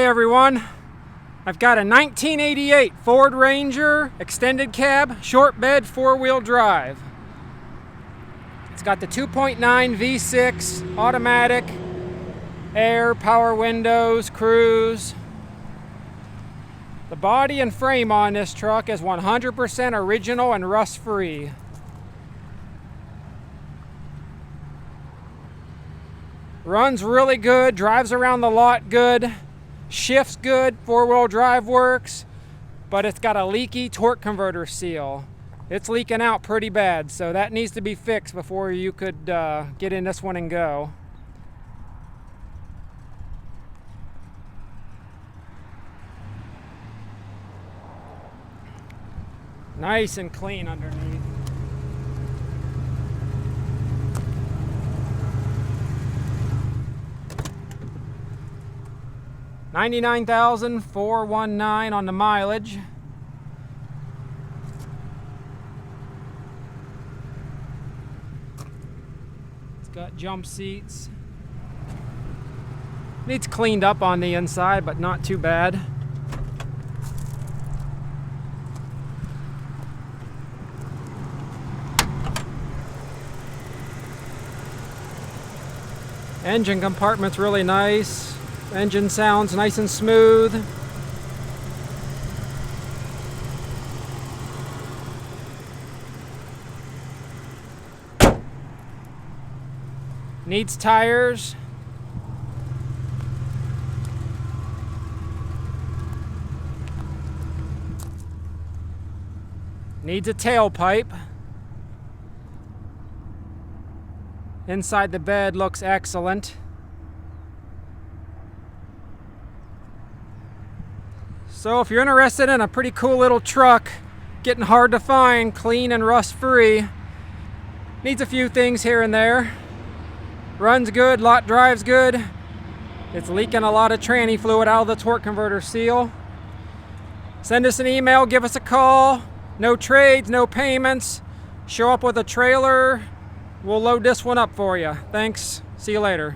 Hey everyone, I've got a 1988 Ford Ranger extended cab, short bed, four-wheel drive. It's got the 2.9 V6 automatic, air, power windows, cruise. The body and frame on this truck is 100% original and rust-free. Runs really good, drives around the lot good, shifts good, four-wheel drive works, but it's got a leaky torque converter seal. It's leaking out pretty bad, so that needs to be fixed before you could get in this one and go. Nice and clean underneath. $99,419 on the mileage. It's got jump seats. Needs cleaned up on the inside, but not too bad. Engine compartment's really nice. Engine sounds nice and smooth. Needs tires. Needs a tailpipe. Inside the bed looks excellent. So if you're interested in a pretty cool little truck, getting hard to find, clean and rust-free, needs a few things here and there. Runs good, lot drives good. It's leaking a lot of tranny fluid out of the torque converter seal. Send us an email, give us a call. No trades, no payments. Show up with a trailer. We'll load this one up for you. Thanks. See you later.